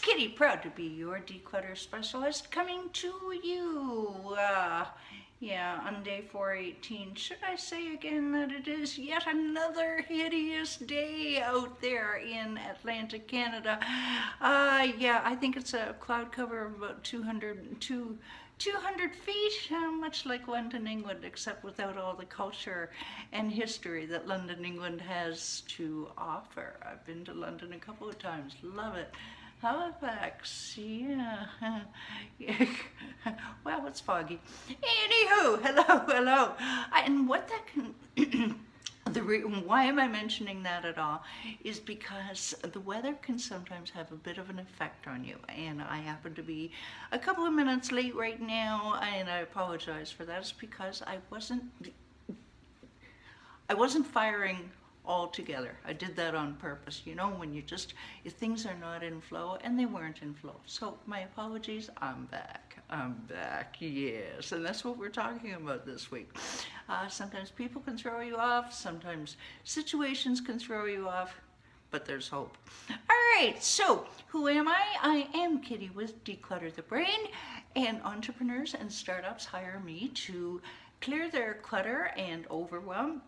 Kitty, proud to be your declutter specialist, coming to you. On day 418. Should I say again that it is yet another hideous day out there in Atlantic Canada? I think it's a cloud cover of about 200 feet, much like London, England, except without all the culture and history that London, England has to offer. I've been to London a couple of times, love it. Halifax, yeah. Well, it's foggy. Anywho, hello. And what that can, why am I mentioning that at all is because the weather can sometimes have a bit of an effect on you. And I happen to be a couple of minutes late right now, and I apologize for that. It's because I wasn't firing all together. I did that on purpose. You know, when if things are not in flow, and they weren't in flow. So my apologies, I'm back, yes. And that's what we're talking about this week. Sometimes people can throw you off, sometimes situations can throw you off, but there's hope. All right, so who am I? I am Kitty with Declutter the Brain, and entrepreneurs and startups hire me to clear their clutter and overwhelm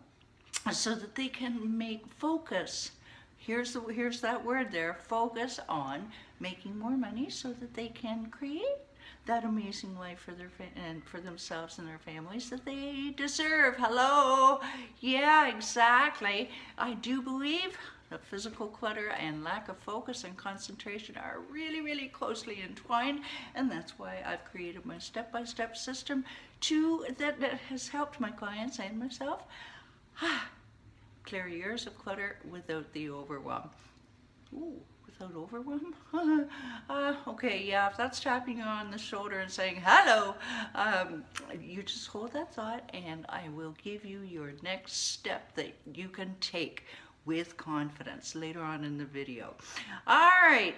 so that they can make focus. Here's that word there, focus on making more money so that they can create that amazing life for for themselves and their families that they deserve. Hello. Yeah, exactly. I do believe that physical clutter and lack of focus and concentration are really, really closely entwined, and that's why I've created my step-by-step system that has helped my clients and myself clear years of clutter without the overwhelm. Ooh, without overwhelm? Okay, yeah, if that's tapping you on the shoulder and saying hello, you just hold that thought and I will give you your next step that you can take with confidence later on in the video. All right,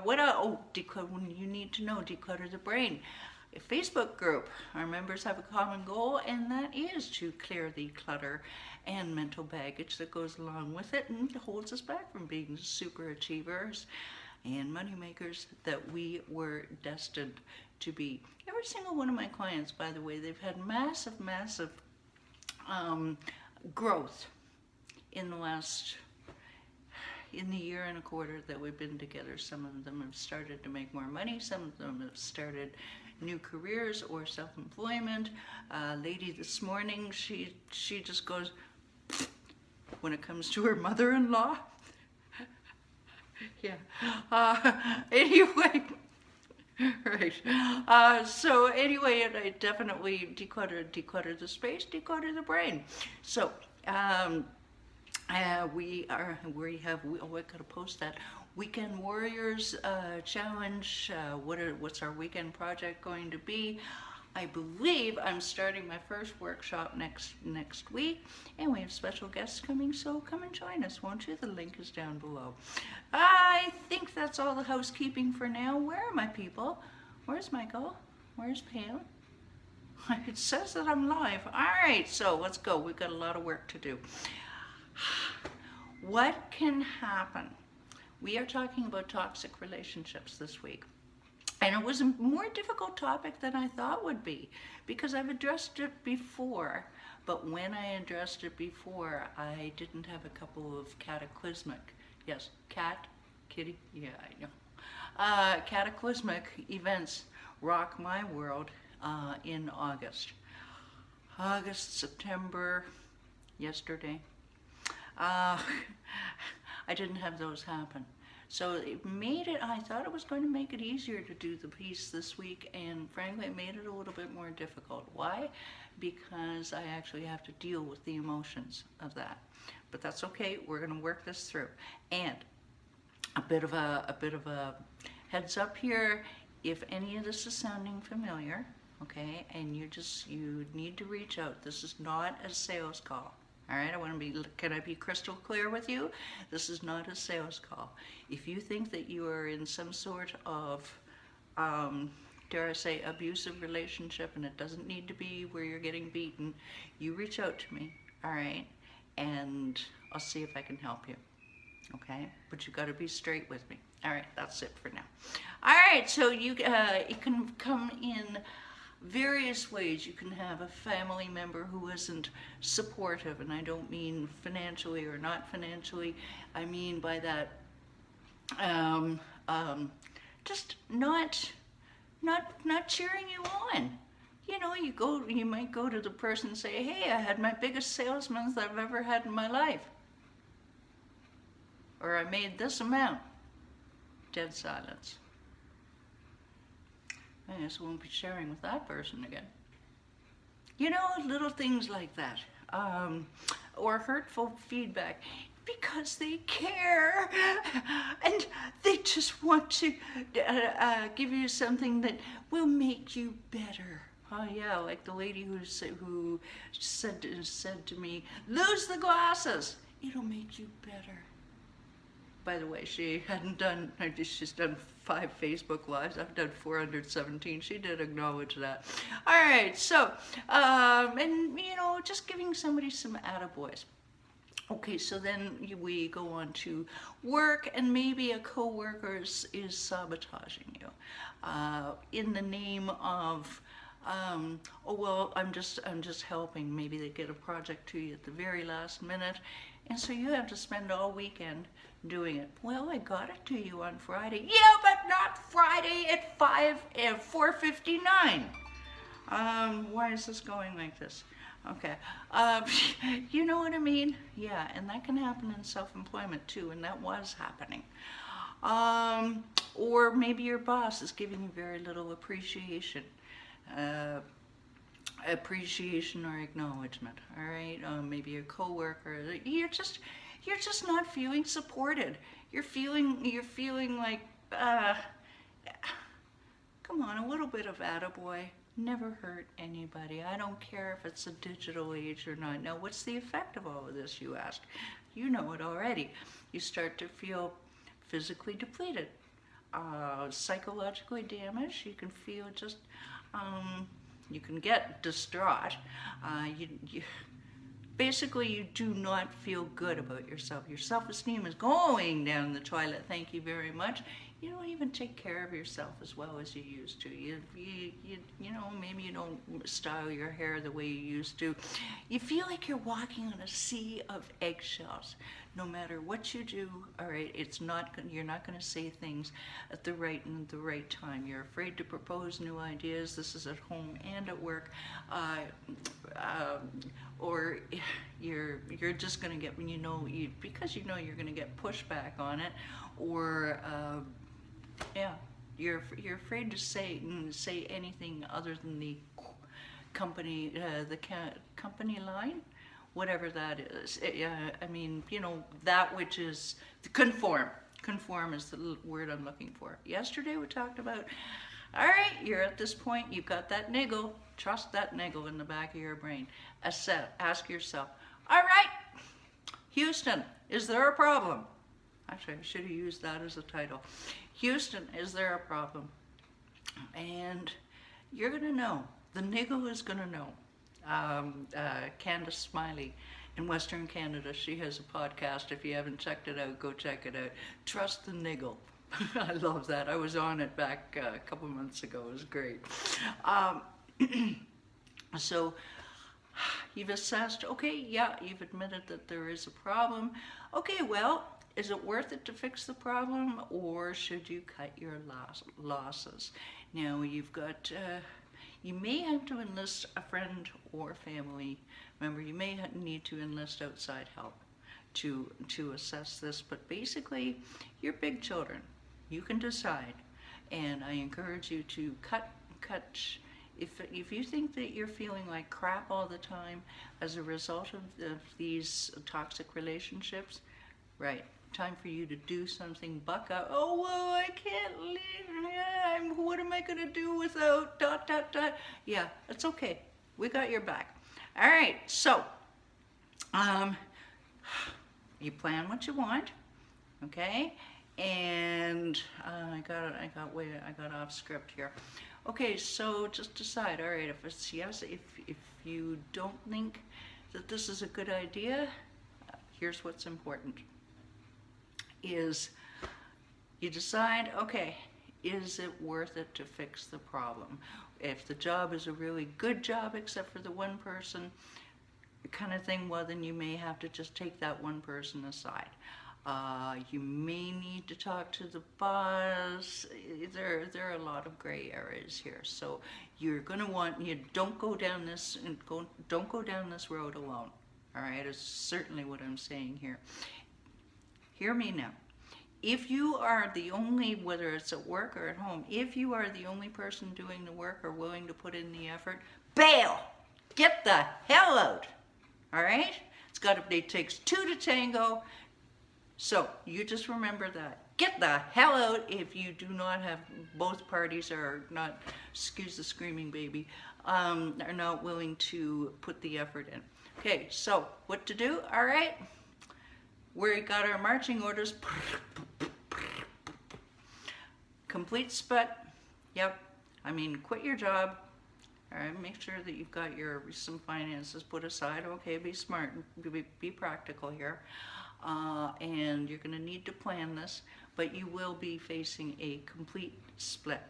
you need to know, Declutter the Brain. A Facebook group. Our members have a common goal, and that is to clear the clutter and mental baggage that goes along with it and holds us back from being super achievers and money makers that we were destined to be. Every single one of my clients, by the way, they've had massive growth in the year and a quarter that we've been together. Some of them have started to make more money, some of them have started new careers or self-employment. Lady this morning, she just goes when it comes to her mother-in-law. Yeah. Anyway, right. So anyway, and I definitely declutter the space, declutter the brain. So I gotta post that Weekend Warriors challenge. What's our weekend project going to be? I believe I'm starting my first workshop next week, and we have special guests coming, so come and join us, won't you? The link is down below. I think that's all the housekeeping for now. Where are my people? Where's Michael? Where's Pam? It says that I'm live. All right, so let's go. We've got a lot of work to do. What can happen? We are talking about toxic relationships this week. And it was a more difficult topic than I thought would be, because I've addressed it before. But when I addressed it before, I didn't have a couple of cataclysmic, yes, kitty, yeah, I know. Cataclysmic events rock my world in August. September, yesterday. I didn't have those happen. So it made it, I thought it was going to make it easier to do the piece this week, and frankly it made it a little bit more difficult. Why? Because I actually have to deal with the emotions of that. But that's okay, we're going to work this through. And a bit of a heads up here, if any of this is sounding familiar, okay, and you need to reach out. This is not a sales call. All right, can I be crystal clear with you? This is not a sales call. If you think that you are in some sort of, dare I say, abusive relationship, and it doesn't need to be where you're getting beaten, you reach out to me, all right? And I'll see if I can help you, okay? But you got to be straight with me. All right, that's it for now. All right, so it can come in various ways. You can have a family member who isn't supportive, and I don't mean financially or not financially. I mean by that, um, um, just not cheering you on. You know, you might go to the person and say, "Hey, I had my biggest sales month I've ever had in my life," or "I made this amount." Dead silence. I guess I won't be sharing with that person again. You know, little things like that. Or hurtful feedback because they care and they just want to give you something that will make you better. Oh yeah, like the lady who said to me, "Lose the glasses. It'll make you better." By the way, she hadn't done, she's done 5 Facebook Lives. I've done 417. She did acknowledge that. All right, so, and, you know, just giving somebody some attaboys. Okay, so then we go on to work, and maybe a coworker is sabotaging you in the name of, oh well, I'm just helping. Maybe they get a project to you at the very last minute, and so you have to spend all weekend doing it. Well, I got it to you on Friday. Yeah, but not Friday at 4:59. Why is this going like this? Okay. You know what I mean? Yeah, and that can happen in self-employment too, and that was happening. Or maybe your boss is giving you very little appreciation. Appreciation or acknowledgement. All right. Maybe a coworker. You're just not feeling supported. You're feeling like, come on, a little bit of attaboy never hurt anybody. I don't care if it's a digital age or not. Now, what's the effect of all of this, you ask? You know it already. You start to feel physically depleted, psychologically damaged. You can feel just, you can get distraught. Basically, you do not feel good about yourself. Your self-esteem is going down the toilet. Thank you very much. You don't even take care of yourself as well as you used to. You know, maybe you don't style your hair the way you used to. You feel like you're walking on a sea of eggshells. No matter what you do, all right, you're not going to say things at the right time. You're afraid to propose new ideas. This is at home and at work. Or you're just going to get, because you're going to get pushback on it, or yeah, you're afraid to say anything other than the company company line, whatever that is. I mean, that which is conform. Conform is the word I'm looking for. Yesterday we talked about, all right, you're at this point, you've got that niggle. Trust that niggle in the back of your brain. Ask yourself, all right, Houston, is there a problem? Actually, I should have used that as a title. Houston, is there a problem? And you're going to know. The niggle is going to know. Candace Smiley in Western Canada, she has a podcast. If you haven't checked it out, go check it out. Trust the niggle. I love that. I was on it back a couple months ago. It was great. So you've assessed, okay, yeah, you've admitted that there is a problem. Okay, well, is it worth it to fix the problem, or should you cut your losses? Now, you've got, you may have to enlist a friend or family member. You may need to enlist outside help to assess this, but basically, you're big children. You can decide, and I encourage you to cut. If you think that you're feeling like crap all the time as a result of these toxic relationships, right, time for you to do something, buck up. Oh, well, I can't leave. What am I going to do without ... Yeah, it's okay. We got your back. All right, so you plan what you want, okay? And I got off script here. Okay, so just decide. All right, if it's yes, if you don't think that this is a good idea, here's what's important: is You decide, okay, is it worth it to fix the problem? If the job is a really good job, except for the one person kind of thing, well, then you may have to just take that one person aside. You may need to talk to the boss. There are a lot of gray areas here. So you're going to want, you don't go down this road alone. All right, is certainly what I'm saying here. Hear me now. If you are the only, whether it's at work or at home, if you are the only person doing the work or willing to put in the effort, bail! Get the hell out! All right? It takes two to tango. So you just remember that. Get the hell out if you do not have, both parties are not, excuse the screaming baby, are not willing to put the effort in. Okay, so what to do? All right? We got our marching orders. Complete split. Yep. I mean, quit your job. All right, make sure that you've got some finances put aside. Okay, be smart, be practical here. And you're going to need to plan this, but you will be facing a complete split.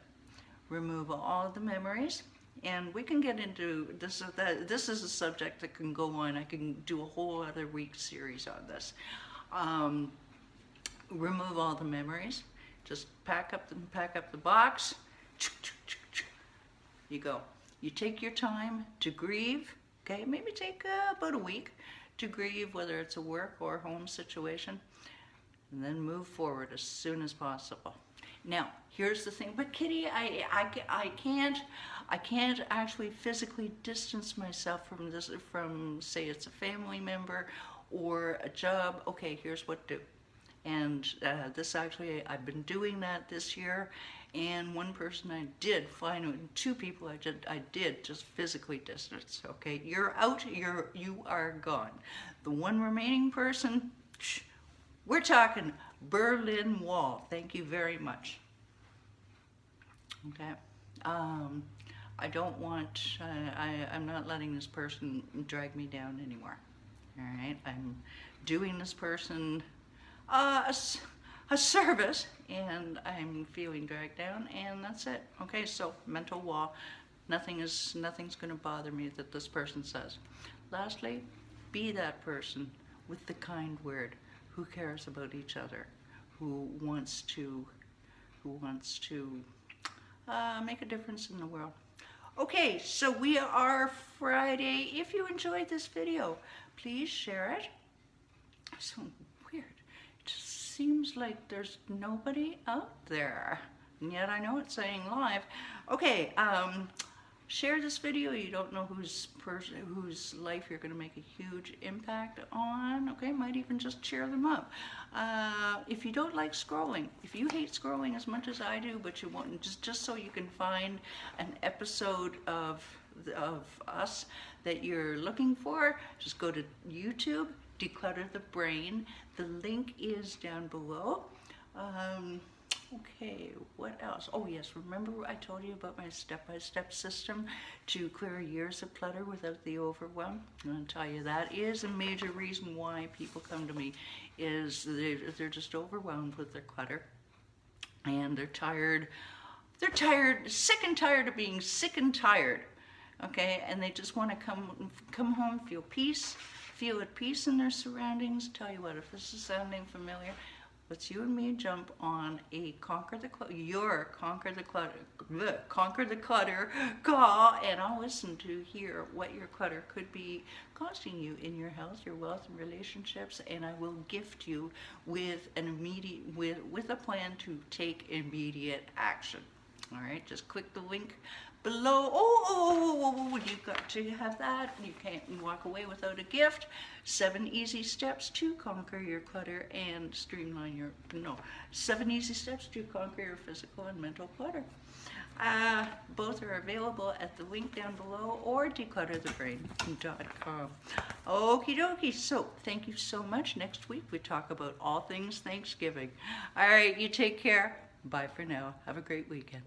Remove all of the memories, and we can get into this. This is a subject that can go on. I can do a whole other week series on this. Remove all the memories. Just pack up the box. You go. You take your time to grieve. Okay, maybe take about a week to grieve, whether it's a work or home situation, and then move forward as soon as possible. Now, here's the thing. But Kitty, I can't actually physically distance myself from this, from, say, it's a family member or a job. Okay, here's what to do. And this actually, I've been doing that this year, and one person I did find, two people I did just physically distance. Okay, you're out, you are gone. The one remaining person, we're talking Berlin Wall. Thank you very much. Okay, I don't want, I'm not letting this person drag me down anymore. All right, I'm doing this person a service, and I'm feeling dragged down, and that's it. Okay, so mental wall. Nothing's going to bother me that this person says. Lastly, be that person with the kind word, who cares about each other, who wants to make a difference in the world. Okay, so we are Friday. If you enjoyed this video, please share it. So weird. It just seems like there's nobody out there. And yet I know it's saying live. Okay, share this video. You don't know whose life you're going to make a huge impact on. Okay, might even just cheer them up. If you don't like scrolling, if you hate scrolling as much as I do, but you want just so you can find an episode of us that you're looking for, just go to YouTube, Declutter the Brain. The link is down below. Okay, what else? Oh yes, remember I told you about my step-by-step system to clear years of clutter without the overwhelm? I'm going to tell you that is a major reason why people come to me, is they're just overwhelmed with their clutter, and they're tired, sick and tired of being sick and tired. Okay, and they just want to come home, feel at peace in their surroundings. Tell you what, if this is sounding familiar, let's you and me jump on a Conquer the Clutter call, and I'll listen to hear what your clutter could be costing you in your health, your wealth, and relationships, and I will gift you with with a plan to take immediate action. All right, just click the link below. Oh, you've got to have that. You can't walk away without a gift. 7 easy steps to conquer your clutter and streamline your, 7 easy steps to conquer your physical and mental clutter. Both are available at the link down below or declutterthebrain.com. Okie dokie. So thank you so much. Next week we talk about all things Thanksgiving. All right, you take care. Bye for now. Have a great weekend.